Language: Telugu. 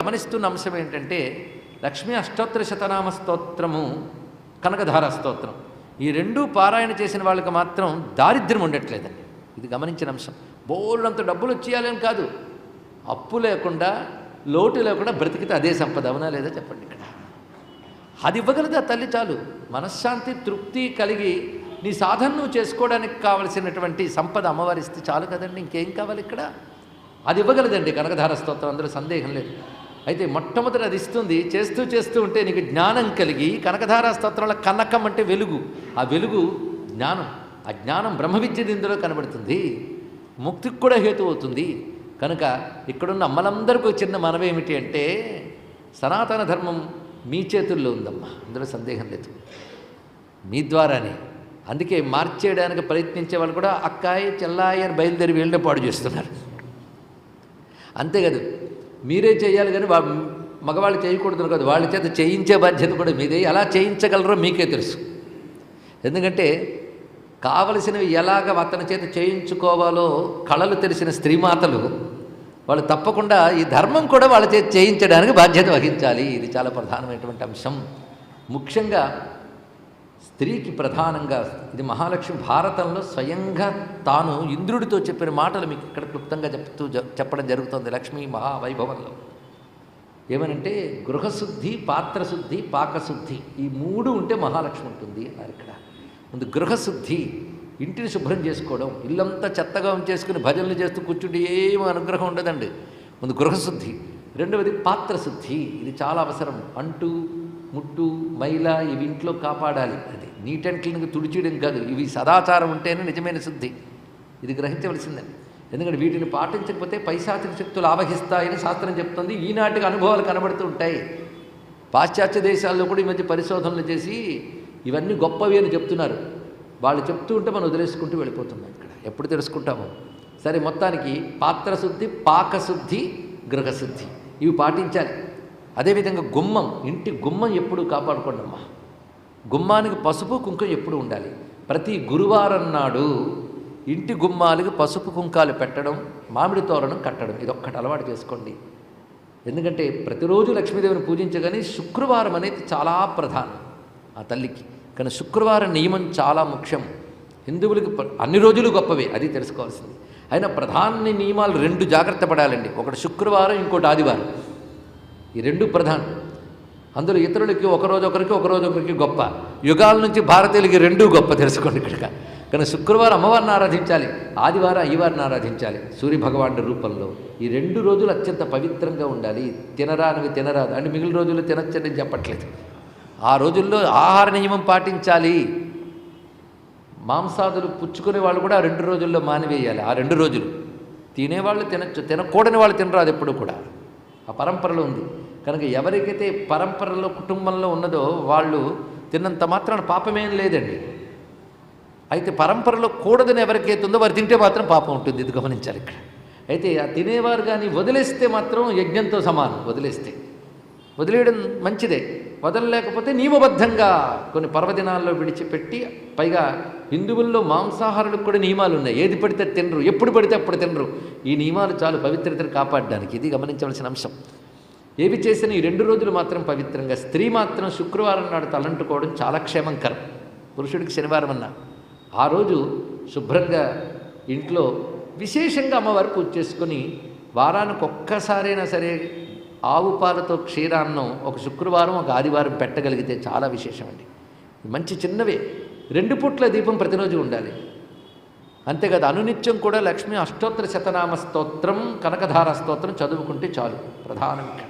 గమనిస్తున్న అంశం ఏంటంటే లక్ష్మీ అష్టోత్తర శతనామ స్తోత్రము, కనకధార స్తోత్రం, ఈ రెండూ పారాయణ చేసిన వాళ్ళకి మాత్రం దారిద్ర్యం ఉండట్లేదండి. ఇది గమనించిన అంశం. బోళ్ళంత డబ్బులు వచ్చేయాలని కాదు, అప్పు లేకుండా లోటు లేకుండా బ్రతికితే అదే సంపద. అవునా లేదా చెప్పండి. ఇక్కడ అది ఇవ్వగలదు ఆ తల్లి చాలు. మనశ్శాంతి తృప్తి కలిగి నీ సాధన నువ్వు చేసుకోవడానికి కావలసినటువంటి సంపద అమ్మవారిస్తే చాలు కదండి. ఇంకేం కావాలి ఇక్కడ? అది ఇవ్వగలదండి కనకధార స్తోత్రం, అందులో సందేహం లేదు. అయితే మొట్టమొదటి అది ఇస్తుంది. చేస్తూ చేస్తూ ఉంటే నీకు జ్ఞానం కలిగి, కనకధార స్తోత్రంలో కనకం అంటే వెలుగు, ఆ వెలుగు జ్ఞానం, ఆ జ్ఞానం బ్రహ్మ విద్య ఇందులో కనబడుతుంది, ముక్తికి కూడా హేతు అవుతుంది. కనుక ఇక్కడున్న అమ్మలందరికీ చిన్న మనవేమిటి అంటే, సనాతన ధర్మం మీ చేతుల్లో ఉందమ్మా, అందులో సందేహం లేదు, మీ ద్వారానే. అందుకే మార్చేయడానికి ప్రయత్నించే వాళ్ళు కూడా అక్కాయి చెల్లాయి అని బయలుదేరి వీళ్ళే పాడు చేస్తున్నారు. అంతేకాదు, మీరే చేయాలి కానీ మగవాళ్ళు చేయకూడదు కాదు, వాళ్ళ చేత చేయించే బాధ్యత కూడా మీదే. ఎలా చేయించగలరో మీకే తెలుసు. ఎందుకంటే కావలసినవి ఎలాగ అతని చేత చేయించుకోవాలో కళలు తెలిసిన స్త్రీమాతలు వాళ్ళు తప్పకుండా ఈ ధర్మం కూడా వాళ్ళ చేత చేయించడానికి బాధ్యత వహించాలి. ఇది చాలా ప్రధానమైనటువంటి అంశం. ముఖ్యంగా స్త్రీకి ప్రధానంగా ఇది మహాలక్ష్మి భారతంలో స్వయంగా తాను ఇంద్రుడితో చెప్పిన మాటలు మీకు ఇక్కడ క్లుప్తంగా చెప్పడం జరుగుతుంది. లక్ష్మీ మహావైభవంలో ఏమనంటే, గృహశుద్ధి, పాత్రశుద్ధి, పాకశుద్ధి, ఈ మూడు ఉంటే మహాలక్ష్మి ఉంటుంది అన్నారు. ఇక్కడ ముందు గృహశుద్ధి, ఇంటిని శుభ్రం చేసుకోవడం, ఇల్లంతా చెత్తగా ఉంచేసుకుని భజనలు చేస్తూ కూర్చుంటే ఏమీ అనుగ్రహం ఉండదండి. ముందు గృహశుద్ధి. రెండవది పాత్రశుద్ధి, ఇది చాలా అవసరం. అంటు ముట్టు మైల ఇవి ఇంట్లో కాపాడాలి. అది నీట్ అండ్ క్లీన్గా తుడిచేయడం కాదు, ఇవి సదాచారం ఉంటేనే నిజమైన శుద్ధి. ఇది గ్రహించవలసిందండి. ఎందుకంటే వీటిని పాటించకపోతే పైశాచిక శక్తులు ఆవహిస్తాయని శాస్త్రం చెప్తుంది. ఈనాటికి అనుభవాలు కనబడుతూ ఉంటాయి. పాశ్చాత్య దేశాల్లో కూడా ఈ మధ్య పరిశోధనలు చేసి ఇవన్నీ గొప్పవి అని చెప్తున్నారు. వాళ్ళు చెప్తూ ఉంటే మనం వదిలేసుకుంటూ వెళ్ళిపోతున్నాం. ఇక్కడ ఎప్పుడు తెలుసుకుంటామో. సరే, మొత్తానికి పాత్రశుద్ధి, పాకశుద్ధి, గృహశుద్ధి ఇవి పాటించాలి. అదేవిధంగా గుమ్మం, ఇంటి గుమ్మం ఎప్పుడు కాపాడుకోండి అమ్మా. గుమ్మానికి పసుపు కుంకుమ ఎప్పుడు ఉండాలి. ప్రతి గురువారం నాడు ఇంటి గుమ్మాలకు పసుపు కుంకాలు పెట్టడం, మామిడి తోరణం కట్టడం, ఇదొక్కటి అలవాటు చేసుకోండి. ఎందుకంటే ప్రతిరోజు లక్ష్మీదేవిని పూజించగానే శుక్రవారం అనేది చాలా ప్రధానం ఆ తల్లికి. కానీ శుక్రవారం నియమం చాలా ముఖ్యం. హిందువులకి అన్ని రోజులు గొప్పవే, అది తెలుసుకోవాల్సింది. అయినా ప్రధాన నియమాలు రెండు జాగ్రత్త పడాలండి. ఒకటి శుక్రవారం, ఇంకోటి ఆదివారం. ఈ రెండు ప్రధానం. అందులో ఇతరులకి ఒకరోజు ఒకరికి గొప్ప. యుగాల నుంచి భారతీయులకి రెండూ గొప్ప, తెలుసుకోండి ఇక్కడ. కానీ శుక్రవారం అమ్మవారిని ఆరాధించాలి, ఆదివారం అయ్యవారిని ఆరాధించాలి సూర్యభగవానుడి రూపంలో. ఈ రెండు రోజులు అత్యంత పవిత్రంగా ఉండాలి. తినరానివి తినరాదు అంటే మిగిలిన రోజుల్లో తినచ్చని చెప్పట్లేదు. ఆ రోజుల్లో ఆహార నియమం పాటించాలి. మాంసాదులు పుచ్చుకునే వాళ్ళు కూడా ఆ 2 రోజుల్లో మానివేయాలి. ఆ 2 రోజులు తినేవాళ్ళు తినచ్చు, తినకూడని వాళ్ళు తినరాదు ఎప్పుడు కూడా. ఆ పరంపరలో ఉంది. కనుక ఎవరికైతే పరంపరలో కుటుంబంలో ఉన్నదో వాళ్ళు తిన్నంత మాత్రాన పాపమేం లేదండి. అయితే పరంపరలో కూడదని ఎవరికైతే ఉందో వారు తింటే మాత్రం పాపం ఉంటుంది. ఇది గమనించాలి ఇక్కడ. అయితే ఆ తినేవారు కానీ వదిలేస్తే మాత్రం యజ్ఞంతో సమానం. వదిలేయడం మంచిదే. వదలలేకపోతే నియమబద్ధంగా కొన్ని పర్వదినాల్లో విడిచిపెట్టి, పైగా హిందువుల్లో మాంసాహారులకు కూడా నియమాలు ఉన్నాయి. ఏది పడితే తినరు, ఎప్పుడు పడితే అప్పుడు తినరు. ఈ నియమాలు చాలు పవిత్రతను కాపాడడానికి. ఇది గమనించవలసిన అంశం. ఏవి చేసినా ఈ 2 రోజులు మాత్రం పవిత్రంగా. స్త్రీ మాత్రం శుక్రవారం నాడు తలంటుకోవడం చాలా క్షేమంకరం. పురుషుడికి శనివారం అన్నా ఆ రోజు శుభ్రంగా ఇంట్లో విశేషంగా అమ్మవారు పూజ చేసుకొని, వారానికి ఒక్కసారైనా సరే ఆవు పాలతో క్షీరాన్నం ఒక శుక్రవారం ఒక ఆదివారం పెట్టగలిగితే చాలా విశేషమండి. మంచి చిన్నవే. 2 పూట్ల దీపం ప్రతిరోజు ఉండాలి. అంతేకాదు, అనునిత్యం కూడా లక్ష్మీ అష్టోత్తర శతనామ స్తోత్రం, కనకధార స్తోత్రం చదువుకుంటే చాలు. ప్రధానంగా